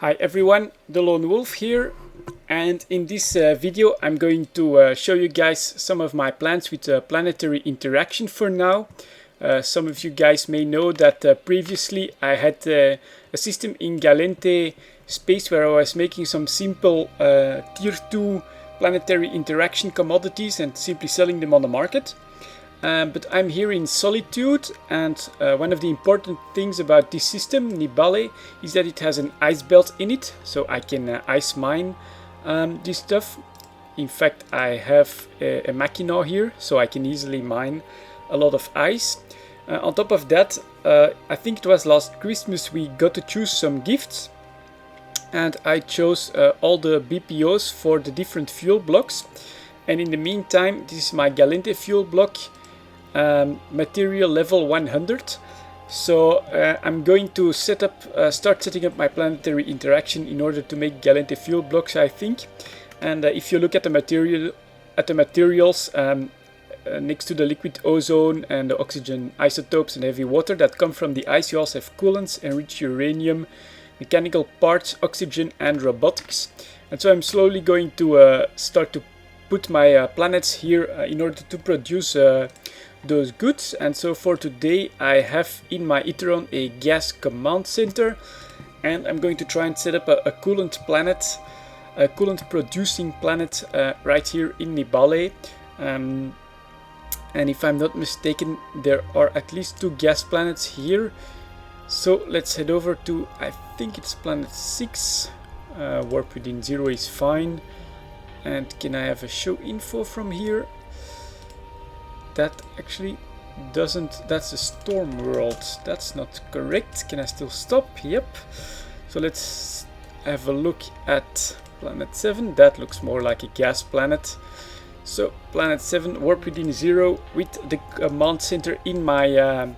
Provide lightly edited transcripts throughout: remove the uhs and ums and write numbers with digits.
Hi everyone, delonewolf here, and in this video I'm going to show you guys some of my plans with planetary interaction for now. Some of you guys may know that previously I had a system in Galente space where I was making some simple tier 2 planetary interaction commodities and simply selling them on the market. But I'm here in Solitude, and one of the important things about this system, Nibale, is that it has an ice belt in it, so I can ice mine this stuff. In fact, I have a Mackinaw here, so I can easily mine a lot of ice. On top of that, I think it was last Christmas we got to choose some gifts, and I chose all the BPOs for the different fuel blocks. And in the meantime, this is my Galente fuel block. Material level 100. So I'm going to start setting up my planetary interaction in order to make Galente fuel blocks, I think. And if you look at the materials next to the liquid ozone and the oxygen isotopes and heavy water that come from the ice, you also have coolants, enriched uranium, mechanical parts, oxygen, and robotics. And so I'm slowly going to start to put my planets here in order to produce those goods. And so for today I have in my Iteron a gas command center, and I'm going to try and set up a coolant planet, a coolant producing planet right here in Nibale. And if I'm not mistaken, there are at least 2 gas planets here. So let's head over to, I think it's planet 6. Warp within 0 is fine. And can I have a show info from here? That actually doesn't, that's a storm world. That's not correct. Can I still stop? Yep. So let's have a look at planet 7. That looks more like a gas planet. So planet 7, warp within 0 with the command center in my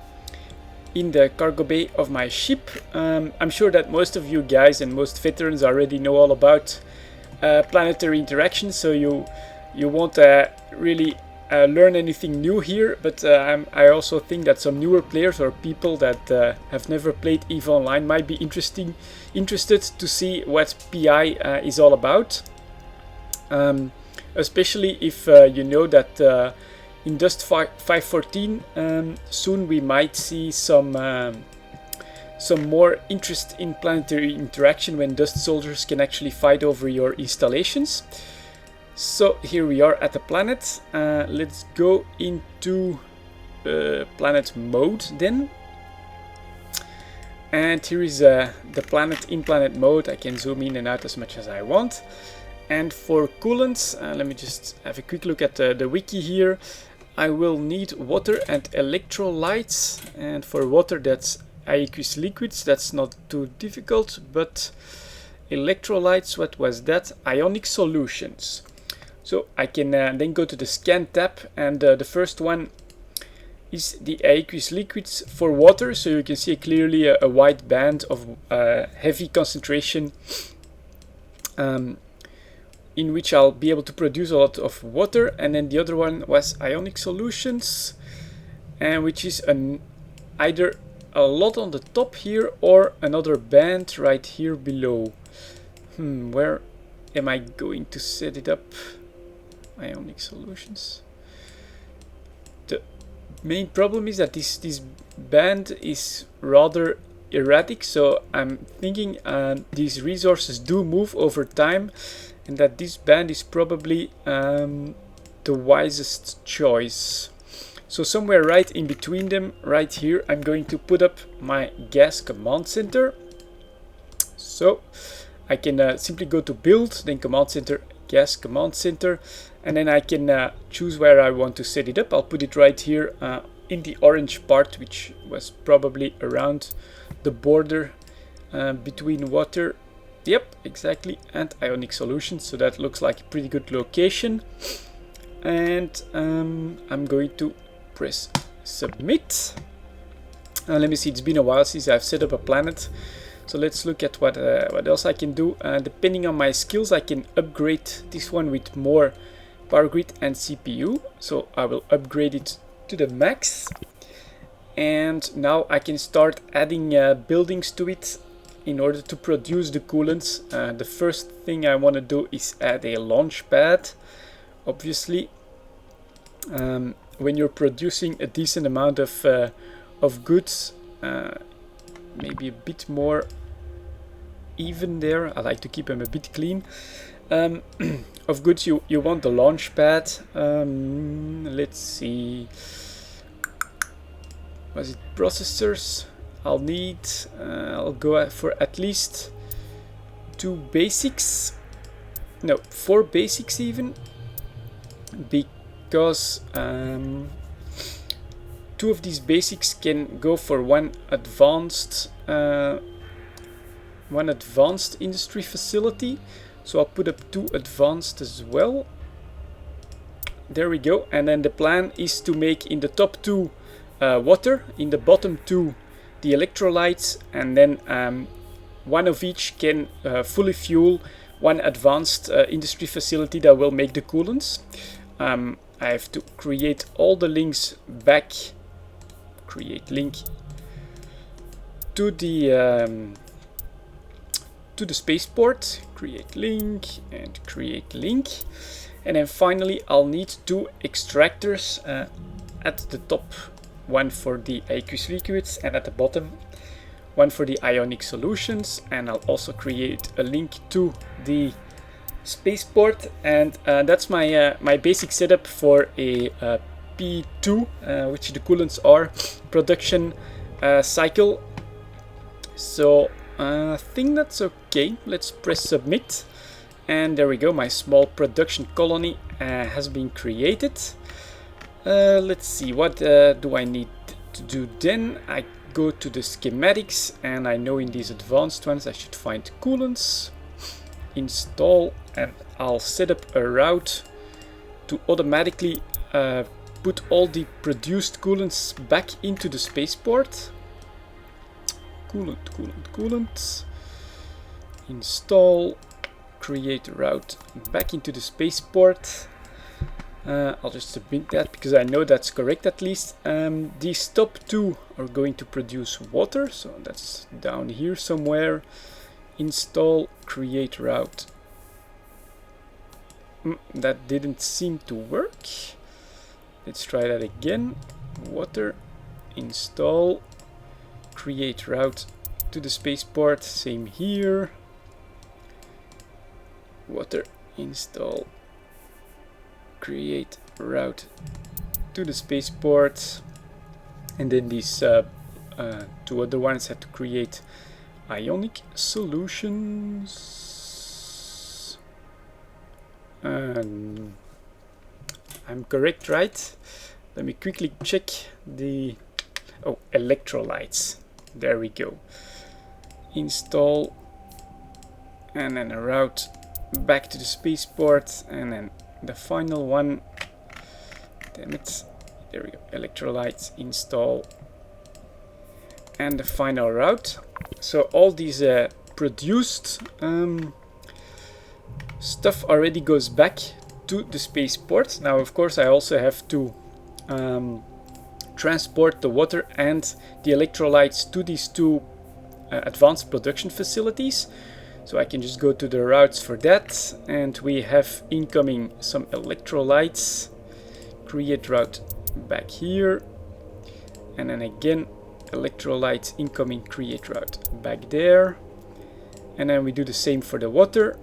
in the cargo bay of my ship. I'm sure that most of you guys and most veterans already know all about planetary interaction, so you won't really learn anything new here, but I also think that some newer players or people that have never played EVE Online might be interested to see what PI is all about, especially if you know that in Dust 514 soon we might see some more interest in planetary interaction when Dust soldiers can actually fight over your installations. So here we are at the planet. Let's go into planet mode then. And here is the planet in planet mode. I can zoom in and out as much as I want. And for coolants, let me just have a quick look at the wiki here. I will need water and electrolytes. And for water, that's aqueous liquids. That's not too difficult. But electrolytes, what was that? Ionic solutions. So I can then go to the scan tab, and the first one is the aqueous liquids for water. So you can see clearly a white band of heavy concentration in which I'll be able to produce a lot of water. And then the other one was ionic solutions, and which is either a lot on the top here or another band right here below. Where am I going to set it up? Ionic solutions. The main problem is that this band is rather erratic, so I'm thinking these resources do move over time, and that this band is probably the wisest choice. So somewhere right in between them, right here, I'm going to put up my gas command center. So I can simply go to build, then command center, gas command center, and then I can choose where I want to set it up. I'll put it right here in the orange part, which was probably around the border between water. Yep, exactly, and ionic solutions. So that looks like a pretty good location. And I'm going to press submit. Let me see, it's been a while since I've set up a planet. So let's look at what else I can do. Depending on my skills, I can upgrade this one with more power grid and CPU. So I will upgrade it to the max. And now I can start adding buildings to it in order to produce the coolants, the first thing I want to do is add a launch pad. Obviously, when you're producing a decent amount of goods, maybe a bit more even there. I like to keep them a bit clean. Of goods, you want the launch pad. Let's see. Was it processors? I'll need. I'll go for at least 2 basics. No, 4 basics even. Because 2 of these basics can go for one advanced industry facility. So I'll put up 2 advanced as well. There we go. And then the plan is to make in the top 2 water, in the bottom 2 the electrolytes, and then one of each can fully fuel one advanced industry facility that will make the coolants. I have to create all the links back. Create link to the spaceport. Create link and create link. And then finally I'll need 2 extractors at the top, one for the aqueous liquids and at the bottom one for the ionic solutions. And I'll also create a link to the spaceport, and that's my my basic setup for a P2, which the coolants are, production cycle. So I think that's okay. Let's press submit, and there we go. My small production colony has been created. Let's see, what do I need to do then? I go to the schematics, and I know in these advanced ones I should find coolants, install, and I'll set up a route to automatically put all the produced coolants back into the spaceport. Coolant, install, create a route back into the spaceport. I'll just submit that because I know that's correct at least. These top 2 are going to produce water, so that's down here somewhere. Install, create route. That didn't seem to work. Let's try that again. Water, install, create route to the spaceport. Same here. Water, install, create route to the spaceport. And then these 2 other ones had to create ionic solutions. I'm correct, right? Let me quickly check the electrolytes. There we go. Install, and then a route back to the spaceport, and then the final one. Damn it. There we go. Electrolytes, install, and the final route. So all these produced stuff already goes back to the spaceport. Now, of course, I also have to transport the water and the electrolytes to these 2 advanced production facilities. So I can just go to the routes for that, and we have incoming some electrolytes. Create route back here, and then again electrolytes incoming, create route back there, and then we do the same for the water.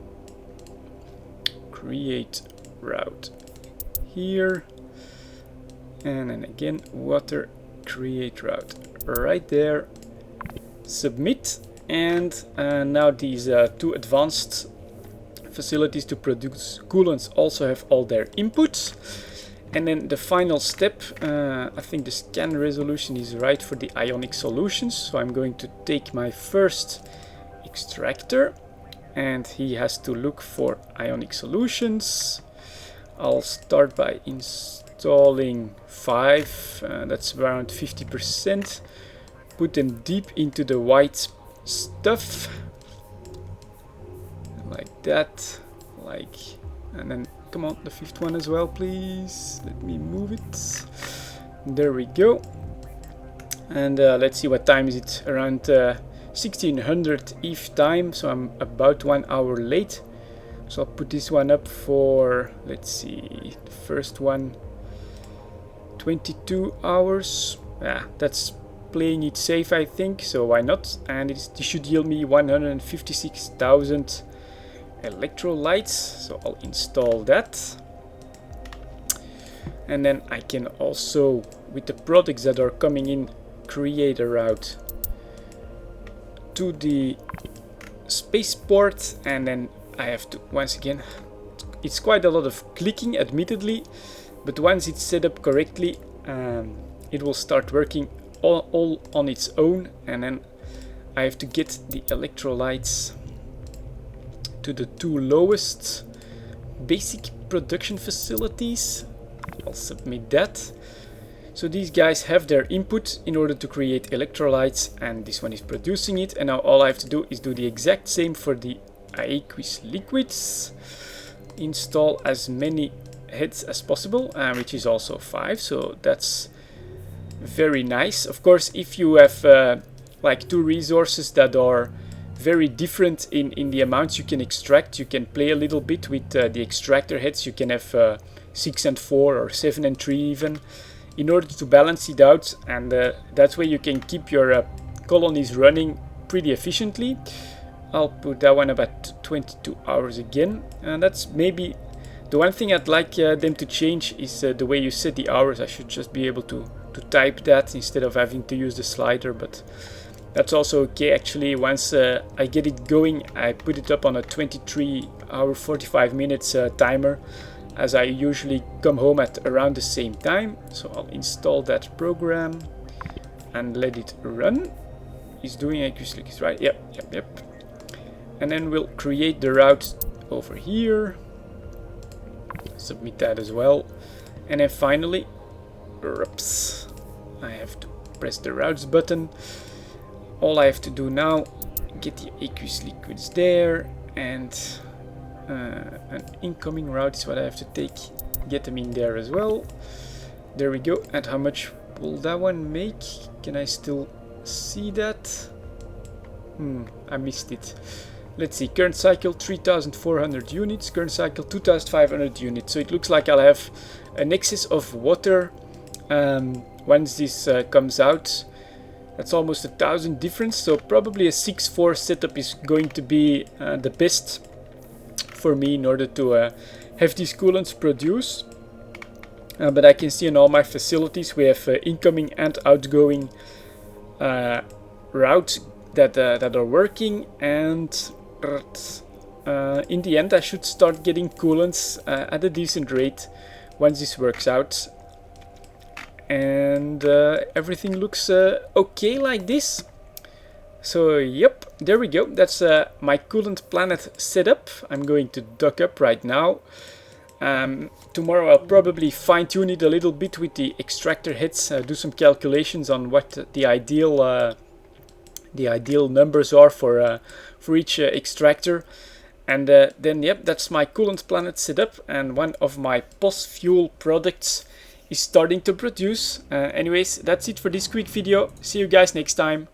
Create route here, and then again water, create route right there. Submit, and now these 2 advanced facilities to produce coolants also have all their inputs. And then the final step, I think the scan resolution is right for the ionic solutions. So I'm going to take my first extractor, and he has to look for ionic solutions. I'll start by installing 5, that's around 50%. Put them deep into the white stuff, like that, and then come on, the 5th one as well, please. Let me move it. There we go. And let's see, what time is it? Around 1600 ETH time, so I'm about 1 hour late. So I'll put this one up for, let's see, the first one 22 hours. Yeah, that's playing it safe, I think, so why not? And it should yield me 156,000 electrolytes, so I'll install that. And then I can also, with the products that are coming in, create a route to the spaceport. And then I have to, once again, it's quite a lot of clicking, admittedly, but once it's set up correctly, it will start working all on its own. And then I have to get the electrolytes to the 2 lowest basic production facilities. I'll submit that. So these guys have their input in order to create electrolytes, and this one is producing it. And now all I have to do is do the exact same for the aqueous liquids. Install as many heads as possible, which is also 5, so that's very nice. Of course, if you have like 2 resources that are very different in the amounts you can extract, you can play a little bit with the extractor heads. You can have 6 and 4 or 7 and 3 even, in order to balance it out, and that way you can keep your colonies running pretty efficiently. I'll put that one about 22 hours again, and that's maybe the one thing I'd like them to change is the way you set the hours. I should just be able to type that instead of having to use the slider, but that's also okay actually. Once I get it going, I put it up on a 23 hour 45 minutes timer, as I usually come home at around the same time. So I'll install that program and let it run. It's doing aqueous liquids, right? Yep. And then we'll create the route over here. Submit that as well. And then finally, oops, I have to press the routes button. All I have to do now, get the aqueous liquids there, and an incoming route is what I have to take, get them in there as well. There we go. And how much will that one make? Can I still see that? I missed it. Let's see, current cycle 3,400 units, current cycle 2,500 units. So it looks like I'll have an excess of water once this comes out. That's almost 1,000 difference, so probably a 6-4 setup is going to be the best for me in order to have these coolants produce. But I can see in all my facilities we have incoming and outgoing routes that are working, and in the end I should start getting coolants at a decent rate once this works out. And everything looks okay like this. So yep, there we go. That's my coolant planet setup. I'm going to dock up right now. Tomorrow I'll probably fine-tune it a little bit with the extractor heads, do some calculations on what the ideal numbers are for each extractor. And then yep, that's my coolant planet setup, and one of my post-fuel products is starting to produce. Anyways, that's it for this quick video. See you guys next time.